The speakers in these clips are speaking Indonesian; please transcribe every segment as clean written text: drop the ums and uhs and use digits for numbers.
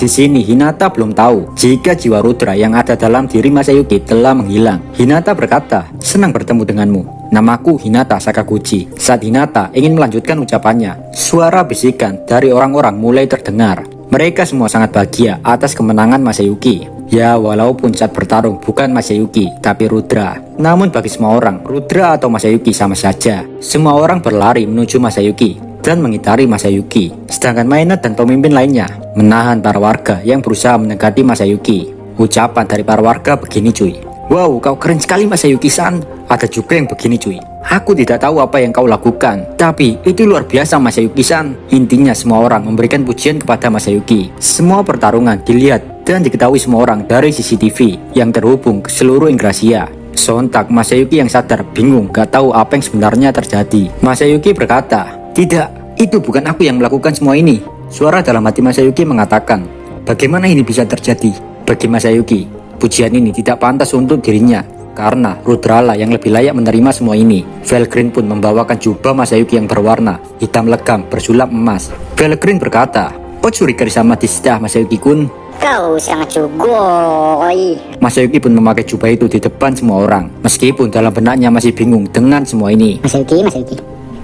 Di sini Hinata belum tahu jika jiwa Rudra yang ada dalam diri Masayuki telah menghilang. Hinata berkata, "Senang bertemu denganmu. Namaku Hinata Sakaguchi." Saat Hinata ingin melanjutkan ucapannya, suara bisikan dari orang-orang mulai terdengar. Mereka semua sangat bahagia atas kemenangan Masayuki. Ya, walaupun saat bertarung bukan Masayuki, tapi Rudra. Namun bagi semua orang, Rudra atau Masayuki sama saja. Semua orang berlari menuju Masayuki dan mengitari Masayuki. Sedangkan Mainet dan pemimpin lainnya menahan para warga yang berusaha mendekati Masayuki. Ucapan dari para warga begini cuy. "Wow, kau keren sekali Masayuki-san." Ada juga yang begini cuy. "Aku tidak tahu apa yang kau lakukan, tapi itu luar biasa Masayuki-san." Intinya semua orang memberikan pujian kepada Masayuki. Semua pertarungan dilihat dan diketahui semua orang dari CCTV yang terhubung ke seluruh Ingrasia. Sontak Masayuki yang sadar bingung gak tahu apa yang sebenarnya terjadi. Masayuki berkata, "Tidak, itu bukan aku yang melakukan semua ini." Suara dalam hati Masayuki mengatakan, "Bagaimana ini bisa terjadi?" Bagi Masayuki, pujian ini tidak pantas untuk dirinya karena Rudralah yang lebih layak menerima semua ini. Velgreen pun membawakan jubah Masayuki yang berwarna hitam legam bersulap emas. Velgreen berkata, "Otsuri sama Dishita Masayuki-kun." Kau sangat sugoi. Masayuki pun memakai jubah itu di depan semua orang. Meskipun dalam benaknya masih bingung dengan semua ini. Masayuki.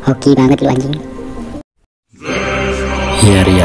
Hoki banget lu anjing. Yari.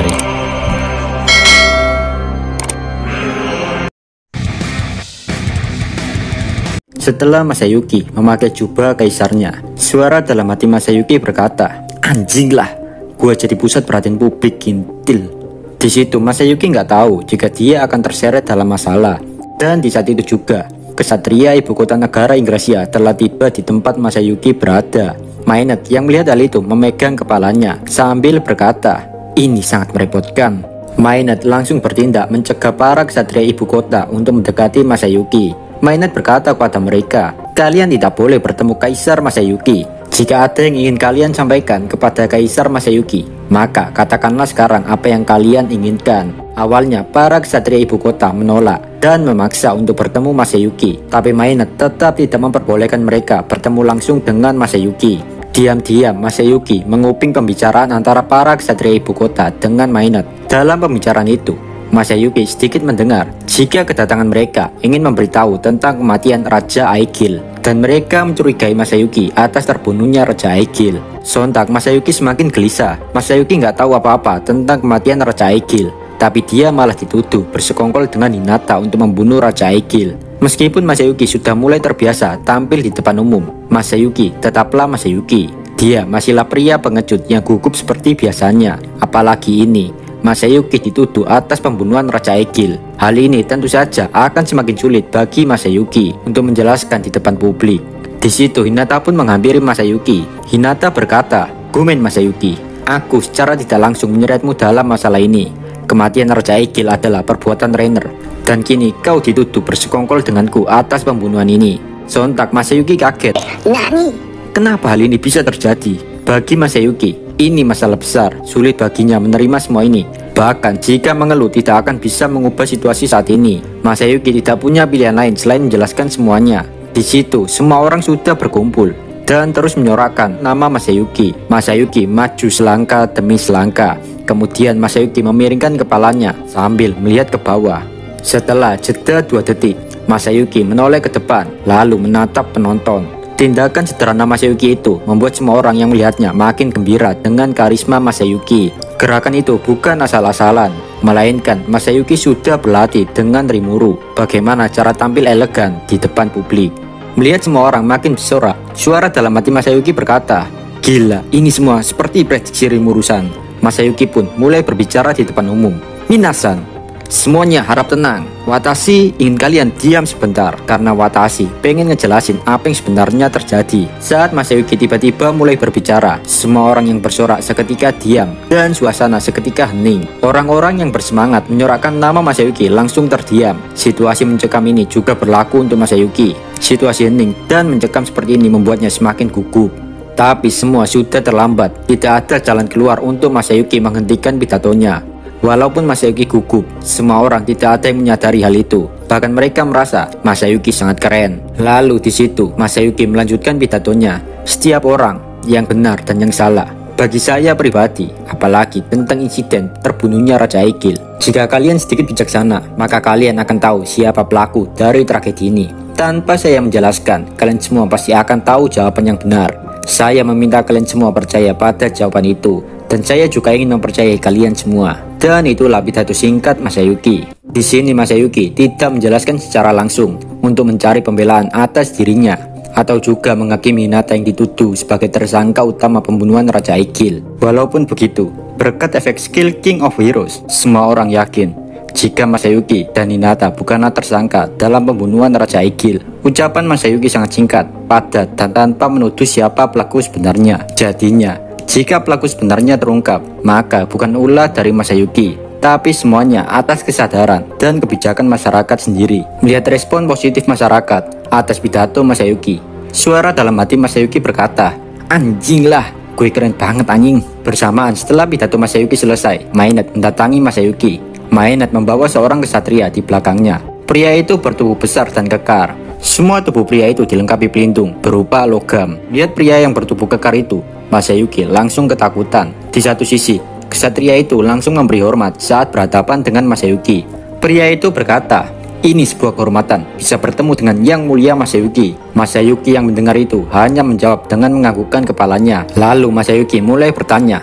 Setelah Masayuki memakai jubah kaisarnya, suara dalam hati Masayuki berkata, "Anjing lah, gua jadi pusat perhatian publik kintil." Di situ Masayuki nggak tahu jika dia akan terseret dalam masalah. Dan di saat itu juga, kesatria ibu kota negara Ingrasia telah tiba di tempat Masayuki berada. Mainet yang melihat hal itu memegang kepalanya sambil berkata, "Ini sangat merepotkan." Mainet langsung bertindak mencegah para kesatria ibu kota untuk mendekati Masayuki. Mainet berkata kepada mereka, "Kalian tidak boleh bertemu Kaisar Masayuki. Jika ada yang ingin kalian sampaikan kepada Kaisar Masayuki, maka katakanlah sekarang apa yang kalian inginkan." Awalnya para kesatria ibu kota menolak dan memaksa untuk bertemu Masayuki, tapi Mainet tetap tidak memperbolehkan mereka bertemu langsung dengan Masayuki. Diam-diam Masayuki menguping pembicaraan antara para kesatria ibu kota dengan Mainet. Dalam pembicaraan itu, Masayuki sedikit mendengar jika kedatangan mereka ingin memberitahu tentang kematian Raja Aegil, dan mereka mencurigai Masayuki atas terbunuhnya Raja Aegil. Sontak Masayuki semakin gelisah. Masayuki nggak tahu apa-apa tentang kematian Raja Aegil, tapi dia malah dituduh bersekongkol dengan Hinata untuk membunuh Raja Aegil. Meskipun Masayuki sudah mulai terbiasa tampil di depan umum, Masayuki tetaplah Masayuki. Dia masihlah pria pengecut yang gugup seperti biasanya. Apalagi ini, Masayuki dituduh atas pembunuhan Raja Aegil. Hal ini tentu saja akan semakin sulit bagi Masayuki untuk menjelaskan di depan publik. Di situ Hinata pun menghampiri Masayuki. Hinata berkata, "Gumen Masayuki, aku secara tidak langsung menyeretmu dalam masalah ini. Kematian Raja Aegil adalah perbuatan Rainer, dan kini kau dituduh bersekongkol denganku atas pembunuhan ini." Sontak Masayuki kaget. Nani? Kenapa hal ini bisa terjadi? Bagi Masayuki, ini masalah besar. Sulit baginya menerima semua ini. Bahkan jika mengeluh tidak akan bisa mengubah situasi saat ini. Masayuki tidak punya pilihan lain selain menjelaskan semuanya. Di situ semua orang sudah berkumpul dan terus menyorakan nama Masayuki. Masayuki maju selangkah demi selangkah. Kemudian Masayuki memiringkan kepalanya sambil melihat ke bawah. Setelah jeda 2 detik, Masayuki menoleh ke depan lalu menatap penonton. Tindakan sederhana Masayuki itu membuat semua orang yang melihatnya makin gembira dengan karisma Masayuki. Gerakan itu bukan asal-asalan, melainkan Masayuki sudah berlatih dengan Rimuru bagaimana cara tampil elegan di depan publik. Melihat semua orang makin bersorak, suara dalam hati Masayuki berkata, "Gila, ini semua seperti prediksi Rimuru-san." Masayuki pun mulai berbicara di depan umum. "Minasan, semuanya harap tenang. Watashi ingin kalian diam sebentar karena Watashi pengen ngejelasin apa yang sebenarnya terjadi." Saat Masayuki tiba-tiba mulai berbicara, semua orang yang bersorak seketika diam dan suasana seketika hening. Orang-orang yang bersemangat menyorakkan nama Masayuki langsung terdiam. Situasi mencekam ini juga berlaku untuk Masayuki. Situasi hening dan mencekam seperti ini membuatnya semakin gugup. Tapi semua sudah terlambat. Tidak ada jalan keluar untuk Masayuki menghentikan pidatonya. Walaupun Masayuki gugup, semua orang tidak ada yang menyadari hal itu. Bahkan mereka merasa Masayuki sangat keren. Lalu di situ Masayuki melanjutkan pidatonya. Setiap orang yang benar dan yang salah. Bagi saya pribadi, apalagi tentang insiden terbunuhnya Raja Aegil, Jika kalian sedikit bijaksana, maka kalian akan tahu siapa pelaku dari tragedi ini. Tanpa saya menjelaskan, kalian semua pasti akan tahu jawaban yang benar. Saya meminta kalian semua percaya pada jawaban itu, dan saya juga ingin mempercayai kalian semua. Dan itulah pidato singkat Masayuki. Di sini Masayuki tidak menjelaskan secara langsung untuk mencari pembelaan atas dirinya, atau juga menghakimi Hinata yang dituduh sebagai tersangka utama pembunuhan Raja Aegil. Walaupun begitu, berkat efek skill King of Heroes, semua orang yakin jika Masayuki dan Hinata bukanlah tersangka dalam pembunuhan Raja Aegil. Ucapan Masayuki sangat singkat, padat, dan tanpa menuduh siapa pelaku sebenarnya. Jadinya, jika pelaku sebenarnya terungkap, maka bukan ulah dari Masayuki, tapi semuanya atas kesadaran dan kebijakan masyarakat sendiri. Melihat respon positif masyarakat atas pidato Masayuki, suara dalam hati Masayuki berkata, "Anjing lah, gue keren banget anjing." Bersamaan setelah pidato Masayuki selesai, Mainet mendatangi Masayuki. Mainet membawa seorang kesatria di belakangnya. Pria itu bertubuh besar dan kekar. Semua tubuh pria itu dilengkapi pelindung berupa logam. Lihat pria yang bertubuh kekar itu, Masayuki langsung ketakutan. Di satu sisi, kesatria itu langsung memberi hormat saat berhadapan dengan Masayuki. Pria itu berkata, "Ini sebuah kehormatan bisa bertemu dengan Yang Mulia Masayuki." Masayuki yang mendengar itu hanya menjawab dengan menganggukkan kepalanya. Lalu Masayuki mulai bertanya,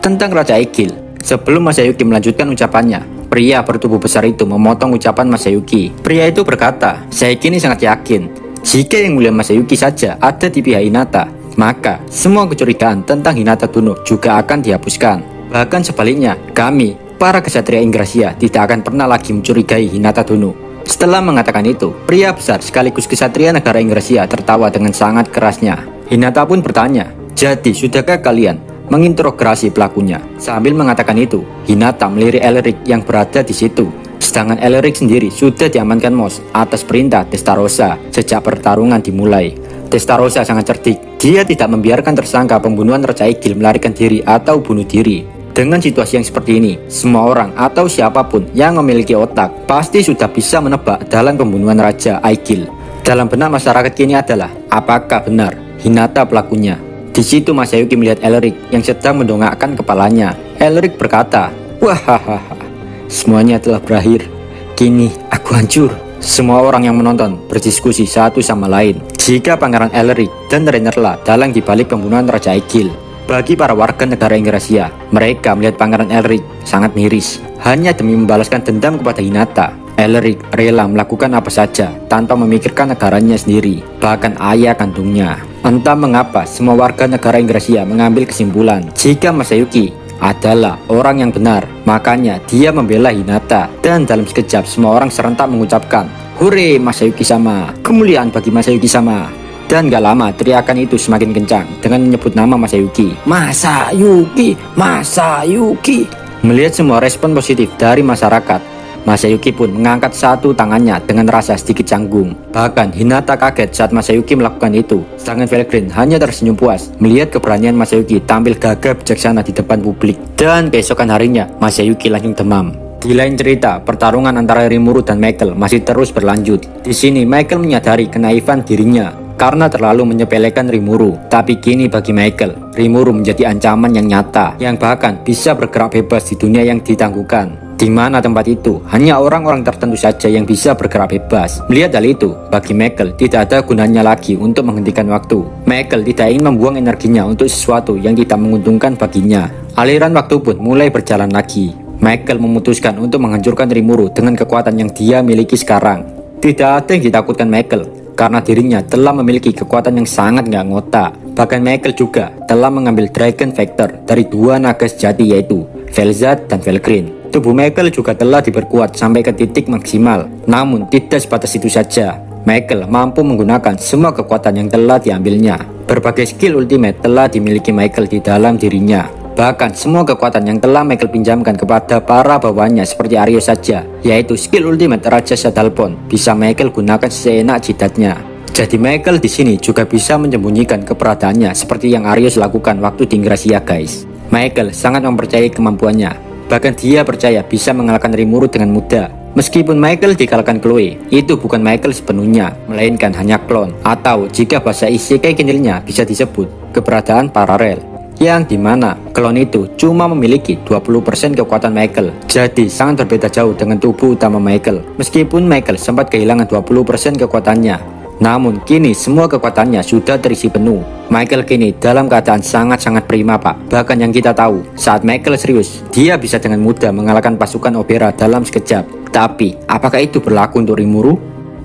tentang Raja Aegil. Sebelum Masayuki melanjutkan ucapannya, pria bertubuh besar itu memotong ucapan Masayuki. Pria itu berkata, "Saya kini sangat yakin, jika Yang Mulia Masayuki saja ada di pihak Hinata, maka semua kecurigaan tentang Hinata Tsuno juga akan dihapuskan. Bahkan sebaliknya, kami, para kesatria Ingrasia, tidak akan pernah lagi mencurigai Hinata Tsuno." Setelah mengatakan itu, pria besar sekaligus kesatria negara Ingrasia tertawa dengan sangat kerasnya. Hinata pun bertanya, "Jadi, sudahkah kalian menginterogasi pelakunya?" Sambil mengatakan itu, Hinata melirik Elric yang berada di situ. Sedangkan Elric sendiri sudah diamankan Mos atas perintah Testarossa sejak pertarungan dimulai. Testarossa sangat cerdik. Dia tidak membiarkan tersangka pembunuhan Raja Aegil melarikan diri atau bunuh diri. Dengan situasi yang seperti ini, semua orang atau siapapun yang memiliki otak pasti sudah bisa menebak dalam pembunuhan Raja Aegil. Dalam benak masyarakat kini adalah, apakah benar Hinata pelakunya? Di situ Masayuki melihat Elric yang sedang mendongakkan kepalanya. Elric berkata, "Wahahaha, semuanya telah berakhir. Kini aku hancur." Semua orang yang menonton berdiskusi satu sama lain jika Pangeran Elric dan Reinerla dalang dibalik pembunuhan Raja Aegil. Bagi para warga negara Ingrasia, mereka melihat Pangeran Elric sangat miris. Hanya demi membalaskan dendam kepada Hinata, Elric rela melakukan apa saja tanpa memikirkan negaranya sendiri, bahkan ayah kandungnya. Entah mengapa semua warga negara Ingrasia mengambil kesimpulan jika Masayuki adalah orang yang benar, makanya dia membela Hinata. Dan dalam sekejap semua orang serentak mengucapkan, "Hore Masayuki sama, kemuliaan bagi Masayuki sama." Dan gak lama teriakan itu semakin kencang dengan menyebut nama Masayuki. "Masayuki, Masayuki." Melihat semua respon positif dari masyarakat, Masayuki pun mengangkat satu tangannya dengan rasa sedikit canggung. Bahkan Hinata kaget saat Masayuki melakukan itu. Sedangkan Felgrin hanya tersenyum puas melihat keberanian Masayuki tampil gagah bijaksana di depan publik. Dan keesokan harinya Masayuki langsung demam. Di lain cerita, pertarungan antara Rimuru dan Michael masih terus berlanjut. Di sini Michael menyadari kenaifan dirinya karena terlalu menyepelekan Rimuru. Tapi kini bagi Michael, Rimuru menjadi ancaman yang nyata, yang bahkan bisa bergerak bebas di dunia yang ditangguhkan. Di mana tempat itu hanya orang-orang tertentu saja yang bisa bergerak bebas. Melihat hal itu, bagi Michael tidak ada gunanya lagi untuk menghentikan waktu. Michael tidak ingin membuang energinya untuk sesuatu yang tidak menguntungkan baginya. Aliran waktu pun mulai berjalan lagi. Michael memutuskan untuk menghancurkan Rimuru dengan kekuatan yang dia miliki sekarang. Tidak ada yang ditakutkan Michael, karena dirinya telah memiliki kekuatan yang sangat nggak ngotak. Bahkan Michael juga telah mengambil Dragon Factor dari dua naga sejati, yaitu Vel'Zad dan Felgrin. Tubuh Michael juga telah diperkuat sampai ke titik maksimal. Namun tidak sebatas itu saja, Michael mampu menggunakan semua kekuatan yang telah diambilnya. Berbagai skill ultimate telah dimiliki Michael di dalam dirinya. Bahkan semua kekuatan yang telah Michael pinjamkan kepada para bawahannya seperti Aryo saja, yaitu skill ultimate Raja Shadalpon, bisa Michael gunakan seenak jidatnya. Jadi Michael di sini juga bisa menyembunyikan keberadaannya seperti yang Aryo lakukan waktu di Ingrasia, guys. Michael sangat mempercayai kemampuannya. Bahkan dia percaya bisa mengalahkan Rimuru dengan mudah. Meskipun Michael dikalahkan Chloe, itu bukan Michael sepenuhnya, melainkan hanya klon, atau jika bahasa isekai kinilnya bisa disebut keberadaan paralel. yang dimana klon itu cuma memiliki 20% kekuatan Michael. Jadi sangat berbeda jauh dengan tubuh utama Michael. Meskipun Michael sempat kehilangan 20% kekuatannya, namun kini semua kekuatannya sudah terisi penuh. Michael kini dalam keadaan sangat-sangat prima pak. Bahkan yang kita tahu, saat Michael serius, dia bisa dengan mudah mengalahkan pasukan Obera dalam sekejap. Tapi apakah itu berlaku untuk Rimuru?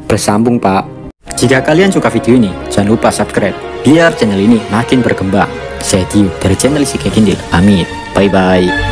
Bersambung pak. Jika kalian suka video ini, jangan lupa subscribe biar channel ini makin berkembang. Saya Dio dari channel Si Kekindil. Pamit. Bye bye.